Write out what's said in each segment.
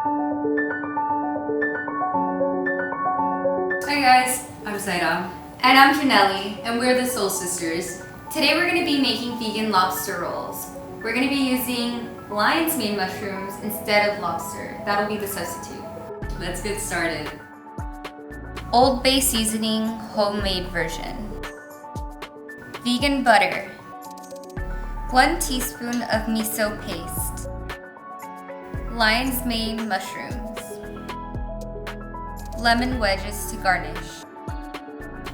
Hi guys, I'm Zaida. And I'm Janelli. And we're the Soul Sisters. Today we're going to be making vegan lobster rolls. We're going to be using lion's mane mushrooms instead of lobster. That'll be the substitute. Let's get started. Old Bay seasoning, homemade version. Vegan butter. 1 teaspoon of miso paste. Lion's mane mushrooms. Lemon wedges to garnish.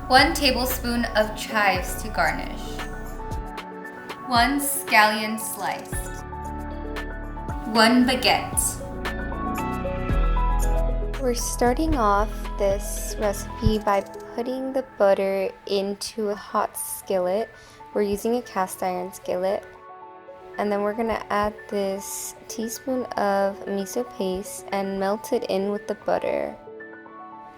1 tablespoon of chives to garnish. 1 scallion sliced. 1 baguette. We're starting off this recipe by putting the butter into a hot skillet. We're using a cast iron skillet. And then we're gonna add this teaspoon of miso paste and melt it in with the butter.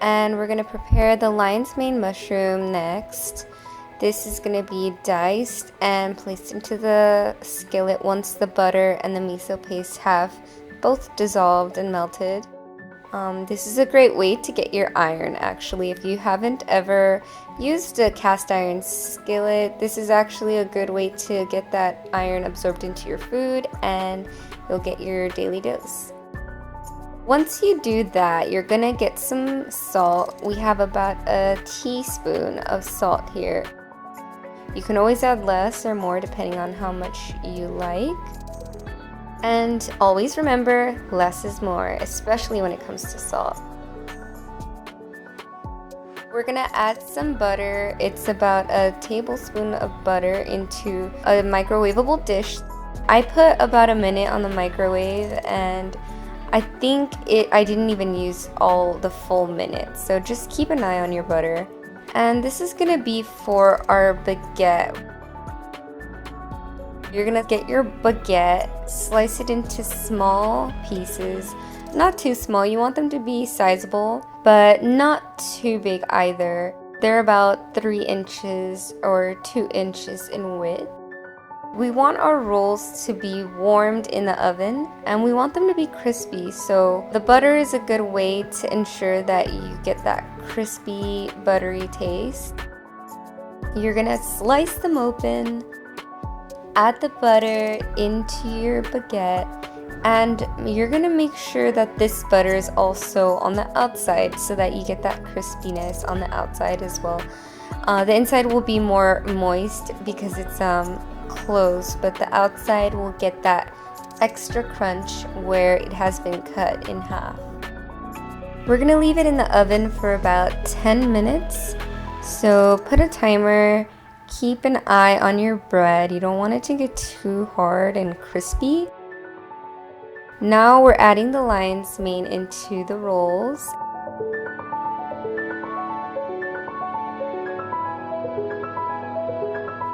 And we're gonna prepare the lion's mane mushroom next. This is gonna be diced and placed into the skillet once the butter and the miso paste have both dissolved and melted. This is a great way to get your iron actually. If you haven't ever used a cast iron skillet, this is actually a good way to get that iron absorbed into your food and you'll get your daily dose. Once you do that, you're gonna get some salt. We have about a teaspoon of salt here. You can always add less or more depending on how much you like. And always remember, less is more, especially when it comes to salt. We're gonna add some butter. It's about a tablespoon of butter into a microwavable dish. I put about a minute on the microwave and I think I didn't even use all the full minute, so just keep an eye on your butter. And this is gonna be for our baguette. You're gonna get your baguette, slice it into small pieces, not too small, you want them to be sizable, but not too big either. They're about 3 inches or 2 inches in width. We want our rolls to be warmed in the oven and we want them to be crispy, so the butter is a good way to ensure that you get that crispy, buttery taste. You're gonna slice them open, add the butter into your baguette, and you're gonna make sure that this butter is also on the outside so that you get that crispiness on the outside as well. The inside will be more moist because it's closed, but the outside will get that extra crunch where it has been cut in half. We're gonna leave it in the oven for about 10 minutes. So put a timer, keep an eye on your bread. You don't want it to get too hard and crispy. Now we're adding the lion's mane into the rolls.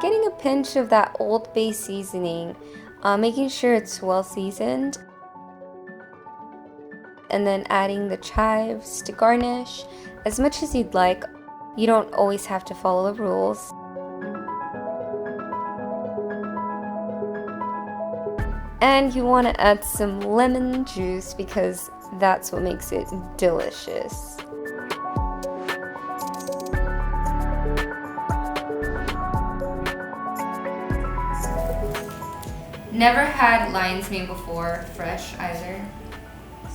Getting a pinch of that Old Bay seasoning, making sure it's well seasoned. And then adding the chives to garnish as much as you'd like. You don't always have to follow the rules. And you want to add some lemon juice because that's what makes it delicious. Never had lion's mane before, fresh either.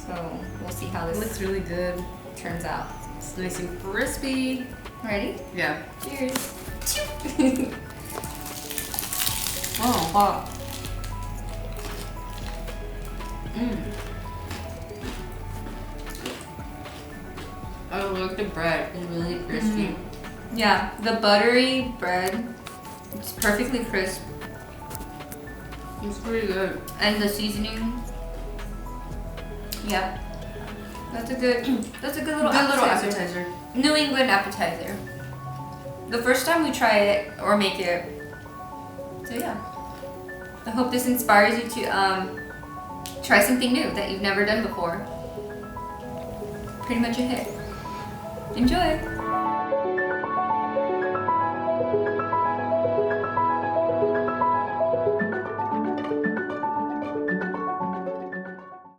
So we'll see how this Looks really good. turns out. It's nice and crispy. Ready? Yeah. Cheers. Oh, hot. I like the bread. It's really crispy. Yeah, the buttery bread, it's perfectly crisp. It's pretty good. And the seasoning, yeah, that's a good little appetizer. New England appetizer. The first time we try it or make it. So yeah, I hope this inspires you to try something new that you've never done before. Pretty much a hit. Enjoy.